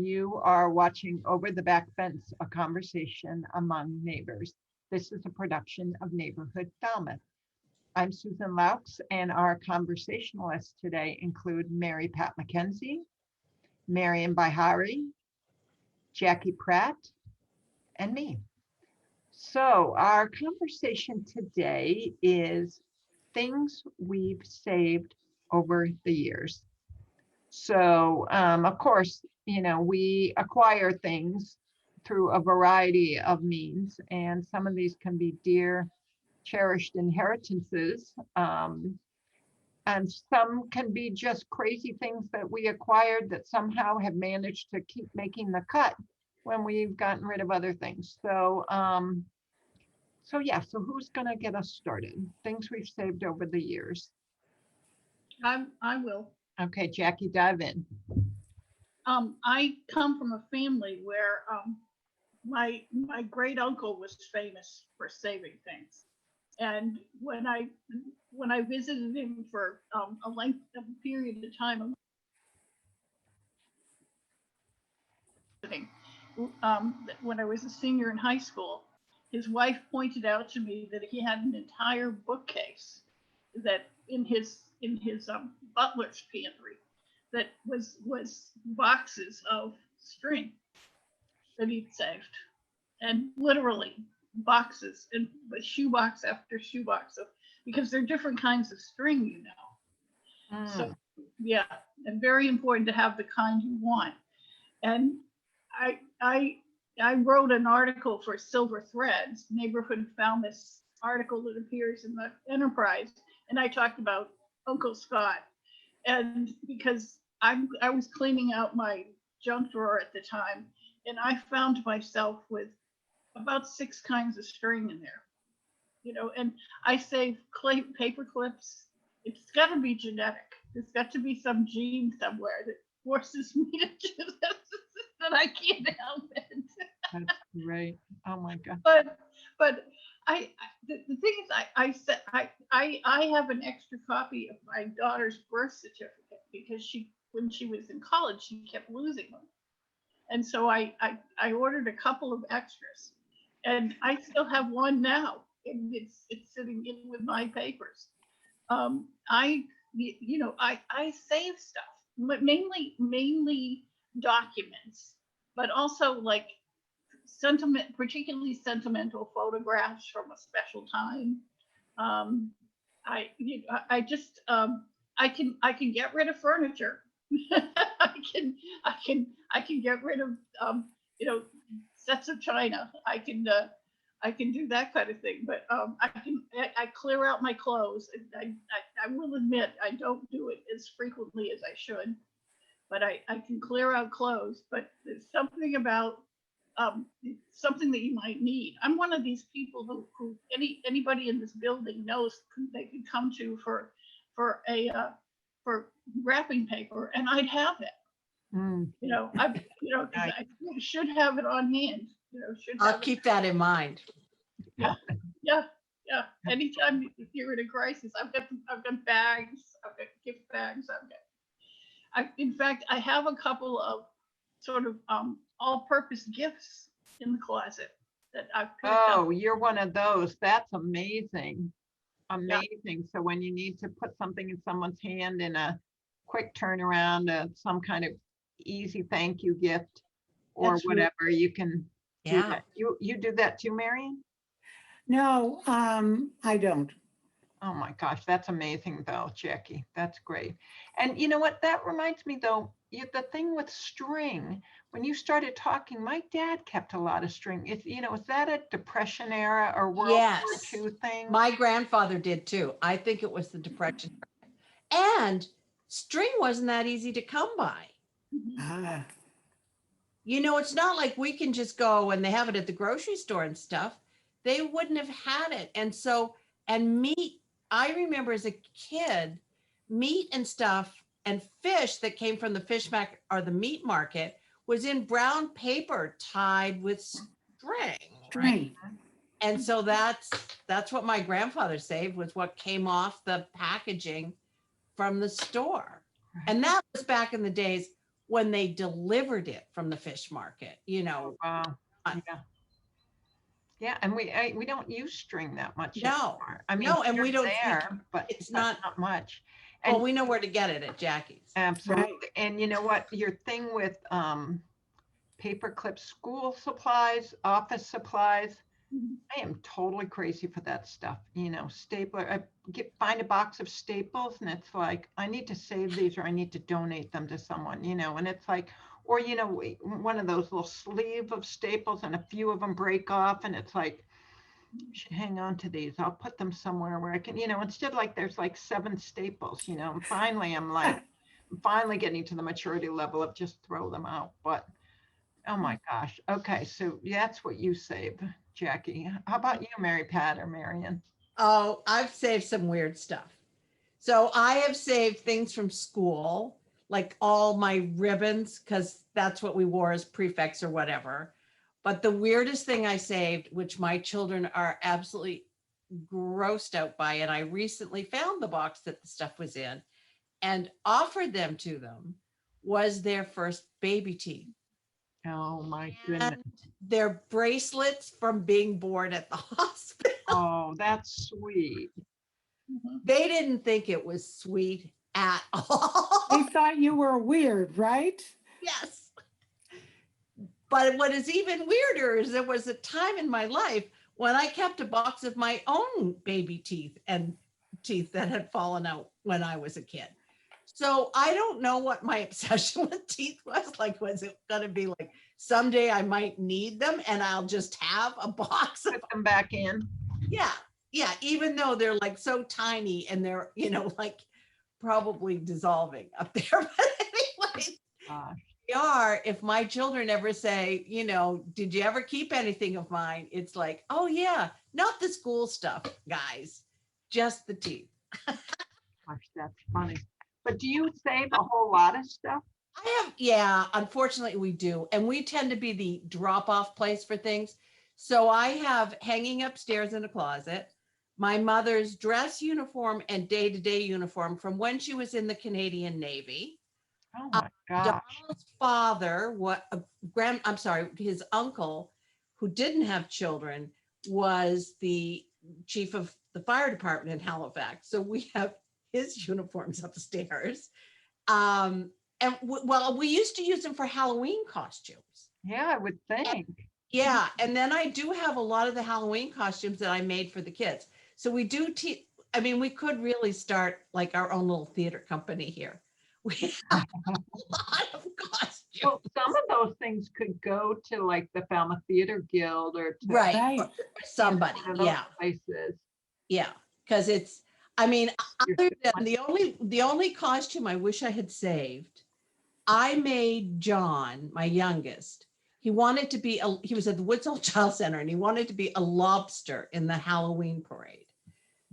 You are watching Over the Back Fence, a conversation among neighbors. This is a production of Neighborhood Falmouth. I'm Susan Laux, and our conversationalists today include Mary Pat McKenzie, Marian Bihari, Jackie Pratt, and me. So our conversation today is things we've saved over the years. So, of course, we acquire things through a variety of means, and some of these can be dear, cherished inheritances, and some can be just crazy things that we acquired that somehow have managed to keep making the cut when we've gotten rid of other things. So, so who's going to get us started? Things we've saved over the years. I will. Okay, Jackie, dive in. I come from a family where my great uncle was famous for saving things, and when I visited him for a length of period of time, when I was a senior in high school, his wife pointed out to me that he had an entire bookcase that in his butler's pantry that was boxes of string that he'd saved, and literally boxes and shoebox after shoebox of, because there are different kinds of string, So yeah, and very important to have the kind you want. And I wrote an article for Silver Threads, Neighborhood Falmouth article that appears in the Enterprise, and I talked about Uncle Scott. And because I was cleaning out my junk drawer at the time, and I found myself with about 6 kinds of string in there, and I save paper clips. It's got to be genetic. There's got to be some gene somewhere that forces me to do this, that I can't help it. That's great. Oh my God. But the thing is, I have an extra copy of my daughter's birth certificate because when she was in college, she kept losing them. And so I ordered a couple of extras, and I still have one now, and it's sitting in with my papers. I save stuff, but mainly documents, but also like particularly sentimental photographs from a special time. I can get rid of furniture. I can get rid of sets of china. I can do that kind of thing. But I clear out my clothes. I will admit I don't do it as frequently as I should, but I can clear out clothes. But there's something about something that you might need. I'm one of these people who anybody in this building knows they could come to for wrapping paper, and I'd have it. I should have it on hand. I'll keep that in mind. Yeah. Anytime you're in a crisis, I've got bags. I've got gift bags. In fact, I have a couple of sort of all-purpose gifts in the closet that I've picked up. Oh, you're one of those. That's amazing. Amazing. So when you need to put something in someone's hand in a quick turnaround, some kind of easy thank you gift or That's whatever, you can do Yeah. that. You do that too, Marian? No, I don't. Oh my gosh, that's amazing though, Jackie. That's great. And you know what? That reminds me though, the thing with string, when you started talking, my dad kept a lot of string. Is that a Depression era or World Yes. War II thing? My grandfather did too. I think it was the Depression. And string wasn't that easy to come by. Ah, It's not like we can just go and they have it at the grocery store and stuff. They wouldn't have had it. And meat, I remember as a kid, meat and stuff and fish that came from the fish market or the meat market was in brown paper tied with string. string. And so that's what my grandfather saved, was what came off the packaging from the store. And that was back in the days when they delivered it from the fish market, Wow. I- Yeah. Yeah, and we don't use string that much No, anymore. I mean, no, and we string's don't, there, but it's but not, not much. well, And we know where to get it at Jackie's. absolutely. And you know what? Your thing with paper clips, school supplies, office supplies, Mhm. I am totally crazy for that stuff. Stapler. Find a box of staples, and it's like I need to save these, or I need to donate them to someone. And it's like, or one of those little sleeve of staples, and a few of them break off, and it's like, I should hang on to these. I'll put them somewhere where I can, instead like there's like 7 staples. And finally I'm finally getting to the maturity level of just throw them out. But oh my gosh. Okay, so that's what you save, Jackie. How about you, Mary Pat or Marion? Oh, I've saved some weird stuff. So I have saved things from school, like all my ribbons, because that's what we wore as prefects or whatever. But the weirdest thing I saved, which my children are absolutely grossed out by, and I recently found the box that the stuff was in and offered them to them, was their first baby teeth Oh my goodness. and their bracelets from being born at the hospital. Oh, that's sweet. Mhm. They didn't think it was sweet at all. They thought you were weird, right? Yes. But what is even weirder is there was a time in my life when I kept a box of my own baby teeth and teeth that had fallen out when I was a kid. So I don't know what my obsession with teeth was. Like, was it going to be like someday I might need them and I'll just have a box of, Put them back in. yeah, yeah, even though they're like so tiny and they're, like probably dissolving up there. But anyway, Gosh. they are. If my children ever say, did you ever keep anything of mine? It's like, oh yeah, not the school stuff, guys, just the teeth. Gosh, that's funny. But do you save a whole lot of stuff? Yeah, unfortunately we do. And we tend to be the drop off place for things. So I have hanging upstairs in a closet, my mother's dress uniform and day-to-day uniform from when she was in the Canadian Navy. Oh my gosh. Donald's father, his uncle, who didn't have children, was the chief of the fire department in Halifax. So we have his uniforms upstairs. We used to use them for Halloween costumes. Yeah, I would think. Yeah, and then I do have a lot of the Halloween costumes that I made for the kids. So we do we could really start like our own little theater company here. We have a lot of costumes. Well, some of those things could go to like the Falmouth Theater Guild or to Right. Right. Somebody. one of those Yeah. places. Yeah. Because You're other than spending the only costume I wish I had saved, I made John, my youngest. He wanted to be he was at the Woods Hole Child Center and he wanted to be a lobster in the Halloween parade.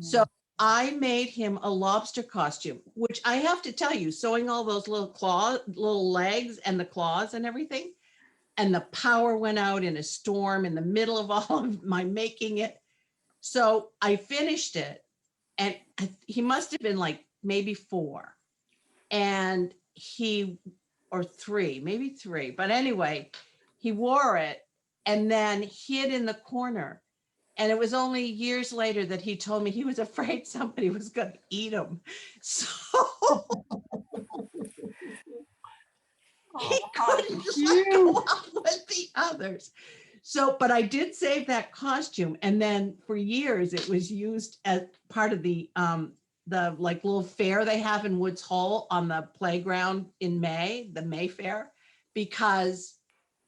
So I made him a lobster costume, which I have to tell you, sewing all those little legs and the claws and everything. And the power went out in a storm in the middle of all of my making it. So I finished it and he must have been like maybe 4 and or 3, maybe 3. But anyway, he wore it and then hid in the corner. And it was only years later that he told me he was afraid somebody was going to eat him. So he couldn't go out with the others. So, but I did save that costume. And then for years, it was used as part of the like little fair they have in Woods Hole on the playground in May, the May Fair, because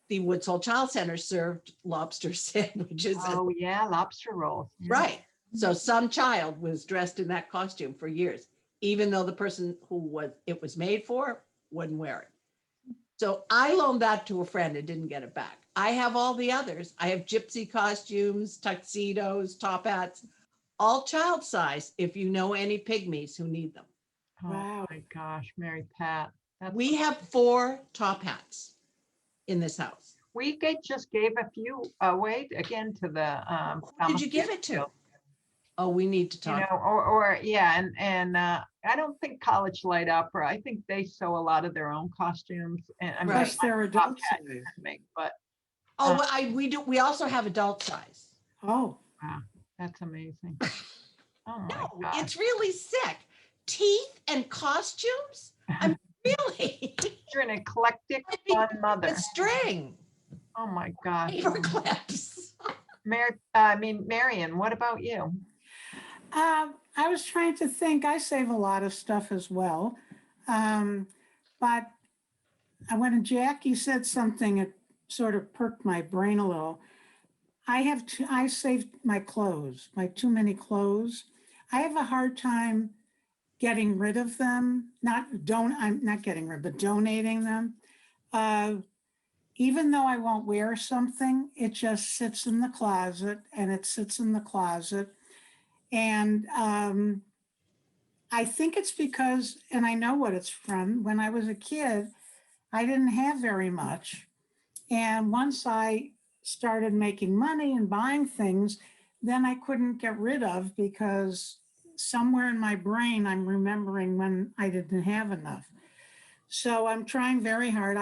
the Woods Hole Child Center served lobster sandwiches. Oh yeah, lobster rolls. Yeah. Right. So some child was dressed in that costume for years, even though the person it was made for wouldn't wear it. So I loaned that to a friend and didn't get it back. I have all the others. I have gypsy costumes, tuxedos, top hats, all child size, if you know any pygmies who need them. Oh Wow. my gosh, Mary Pat. We have 4 top hats in this house. Just gave a few away again to the Who did you give it to? Oh, we need to you know, talk. or yeah, and I don't think College Light Opera, I think they sew a lot of their own costumes, and I mean, Right. Plus they're adult Bobcat size. can make, but Oh, we also have adult size. Oh, wow, that's amazing. Oh my No, gosh. it's really sick. Teeth and costumes? I mean, really? You're an eclectic, I mean, fun the mother. string, Oh my gosh. paper clips. Marion, what about you? I was trying to think, I save a lot of stuff as well. But when Jackie said something, it sort of perked my brain a little. I saved my clothes, my too many clothes. I have a hard time getting rid of them. I'm not getting rid, but donating them. Uh, Even though I won't wear something, it just sits in the closet and it sits in the closet. And I think it's because, and I know what it's from, when I was a kid, I didn't have very much. And once I started making money and buying things, then I couldn't get rid of because somewhere in my brain, I'm remembering when I didn't have enough. So I'm trying very hard.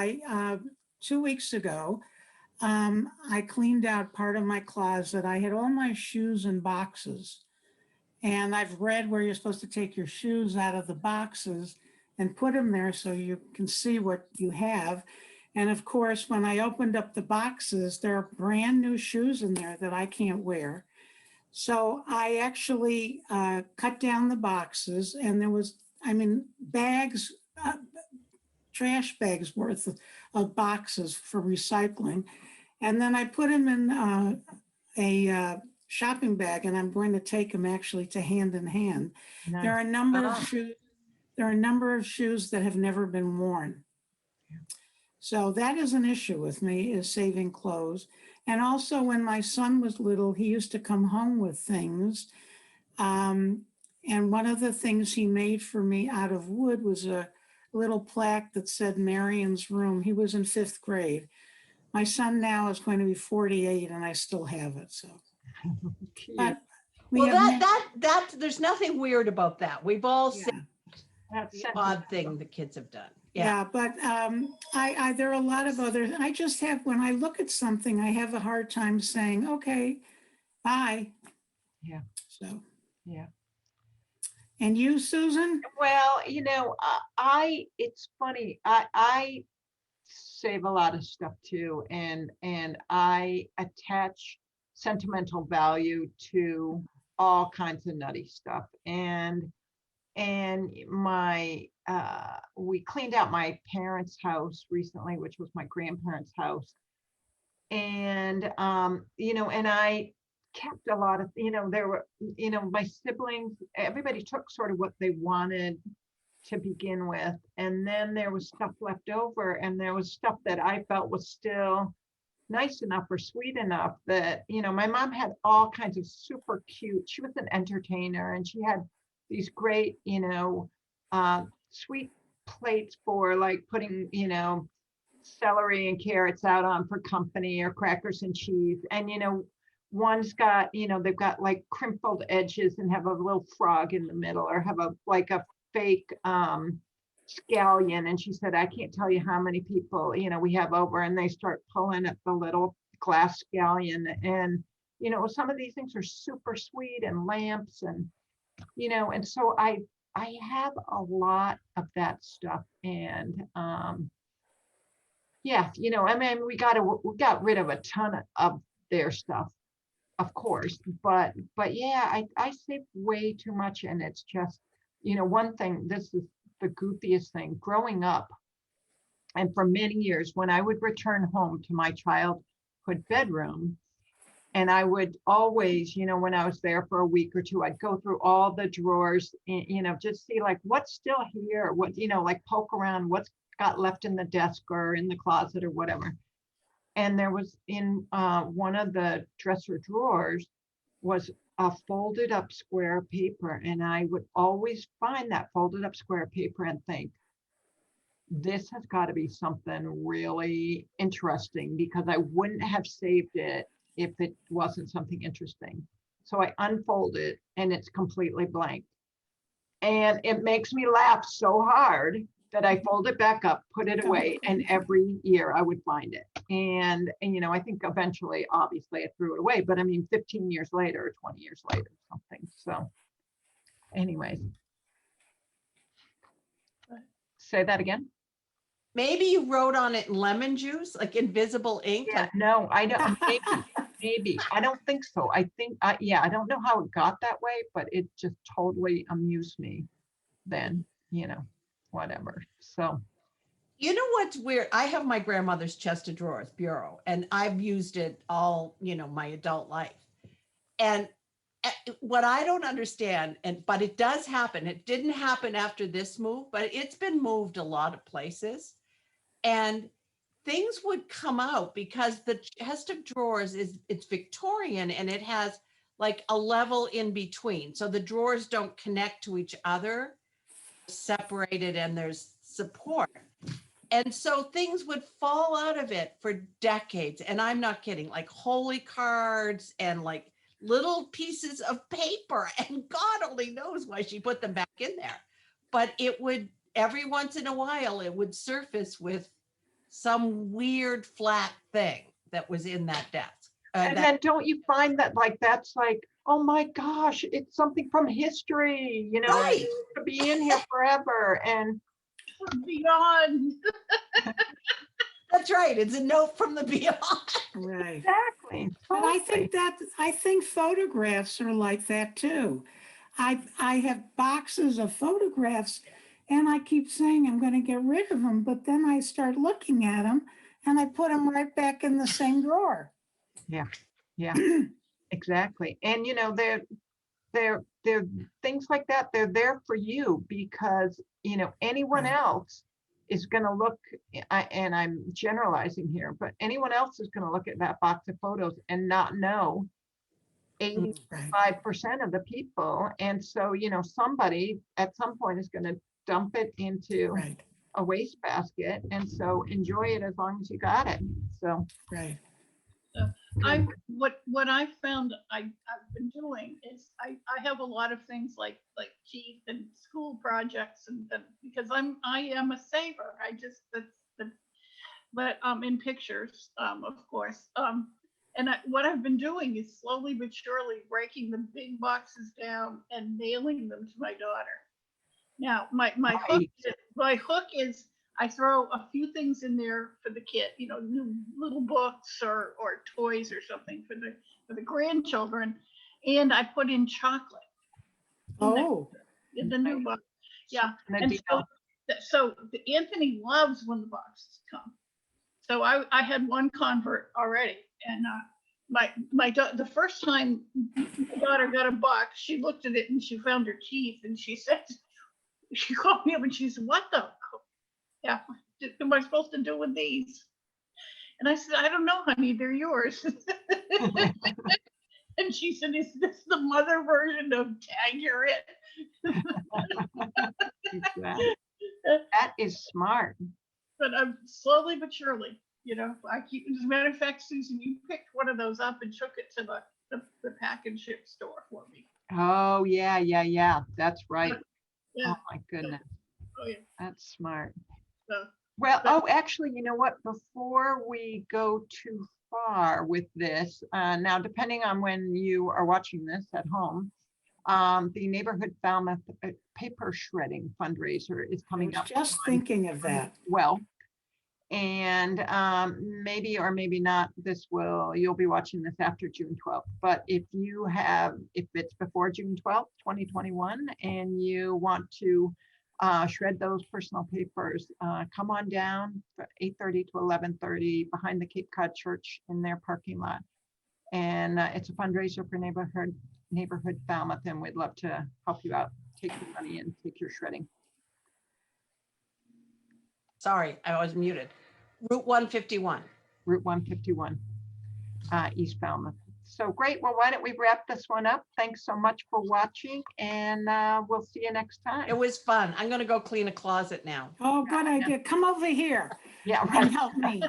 2 weeks ago, I cleaned out part of my closet. I had all my shoes in boxes. And I've read where you're supposed to take your shoes out of the boxes and put them there so you can see what you have. And of course, when I opened up the boxes, there are brand new shoes in there that I can't wear. So I actually cut down the boxes, and there was, I mean, bags, trash bags worth of boxes for recycling. And then I put them in a shopping bag, and I'm going to take them actually to Hand in Hand. There Nice. are a number of Ah. shoes. There are a number of shoes that have never been worn. So that is an issue with me, is saving clothes. And also, when my son was little, he used to come home with things. Um, and one of the things he made for me out of wood was a little plaque that said Marion's room. He was in 5th grade. My son now is going to be 48, and I still have it. So, Cute. but we Well, have there's nothing weird about that. We've all yeah. seen That's the odd thing the kids have done. Yeah. Yeah, but there are a lot of other, I just have, when I look at something, I have a hard time saying, okay, bye. Yeah. So, Yeah. and you, Susan? Well, you know, it's funny. I save a lot of stuff too, and I attach sentimental value to all kinds of nutty stuff. And my we cleaned out my parents' house recently, which was my grandparents' house. And you know, and I kept a lot of, you know, there were, you know, my siblings, everybody took sort of what they wanted to begin with. And then there was stuff left over, and there was stuff that I felt was still nice enough or sweet enough that, you know, my mom had all kinds of super cute, she was an entertainer, and she had these great, you know, sweet plates for like putting, you know, celery and carrots out on for company, or crackers and cheese. And, you know, one's got, you know, they've got like crimpled edges and have a little frog in the middle, or have a like a fake scallion. And she said, I can't tell you how many people, you know, we have over, and they start pulling at the little glass scallion. And, you know, some of these things are super sweet, and lamps, and, you know, and so I have a lot of that stuff. And yeah, you know, I mean, we got rid of a ton of their stuff, of course, but yeah, I save way too much. And it's just, you know, one thing, this is the goofiest thing, growing up, and for many years, when I would return home to my childhood bedroom, and I would always, you know, when I was there for a week or two, I'd go through all the drawers, and, you know, just see like what's still here, what, you know, like poke around what's got left in the desk or in the closet or whatever. And there was in one of the dresser drawers was a folded up square paper. And I would always find that folded up square paper and think, this has got to be something really interesting, because I wouldn't have saved it if it wasn't something interesting. So I unfold it and it's completely blank. And it makes me laugh so hard that I fold it back up, put it away, and every year I would find it. And I think eventually, obviously, I threw it away, but I mean, 15 years later or 20 years later, something. So anyways. Say that again. Maybe you wrote on it in lemon juice, like invisible ink. Yeah, Like, no, I don't, maybe, I don't think so. I think, yeah, I don't know how it got that way, but it just totally amused me then, whatever. So, you know what's weird? I have my grandmother's chest of drawers bureau, and I've used it all, my adult life. And what I don't understand, but it does happen. It didn't happen after this move, but it's been moved a lot of places. And things would come out because the chest of drawers it's Victorian, and it has like a level in between. So the drawers don't connect to each other, separated, and there's support. And so things would fall out of it for decades. And I'm not kidding, like holy cards and like little pieces of paper. And God only knows why she put them back in there. But it would, every once in a while, it would surface with some weird flat thing that was in that desk. and then don't you find that that's like, oh my gosh, it's something from history, Right. to be in here forever. And Beyond. That's right. It's a note from the beyond. Right. exactly. But I totally. think photographs are like that too. I have boxes of photographs and I keep saying I'm going to get rid of them, but then I start looking at them and I put them right back in the same drawer. Yeah, exactly. And they're things like that. They're there for you because anyone Right. else is going to look. And I'm generalizing here, but anyone else is going to look at that box of photos and not know 85% Right. of the people. And so somebody at some point is going to dump it into Right. a wastebasket, and so enjoy it as long as you got it. So Right. What I found I've been doing is I have a lot of things like Keith and school projects and because I am a saver. I just but in pictures of course and what I've been doing is slowly but surely breaking the big boxes down and mailing them to my daughter. Now Right. my hook is I throw a few things in there for the kid, new little books or toys or something for the grandchildren, and I put in chocolate Oh, in the new box. Yeah, And and so Anthony loves when the boxes come. So I had one convert already, and the first time my daughter got a box, she looked at it and she found her teeth, and she said, she called me up and she said, "What the? Yeah, am I supposed to do with these?" And I said, "I don't know, honey. They're yours." And she said, "Is this the mother version of Tag You're It?" Exactly. That is smart. But I'm slowly but surely, I keep. As a matter of fact, Susan, you picked one of those up and took it to the pack and ship store for me. Oh yeah. That's right. Yeah. Oh my goodness. Oh yeah. That's smart. So, Well, but- actually, you know what? Before we go too far with this, now depending on when you are watching this at home, the Neighborhood Falmouth paper shredding fundraiser is I coming was up. just on thinking of that. Well, and maybe or maybe not, you'll be watching this after June 12th. But if it's before June 12th, 2021, and you want to shred those personal papers, come on down for 8:30 to 11:30 behind the Cape Cod Church in their parking lot. And it's a fundraiser for neighborhood Falmouth, and we'd love to help you out. Take your money and take your shredding. Sorry, I was muted. Route 151. Route 151, East Falmouth. So great. Well, why don't we wrap this one up? Thanks so much for watching, and we'll see you next time. It was fun. I'm going to go clean a closet now. Oh, good idea. Come over here Yeah, and right. help me.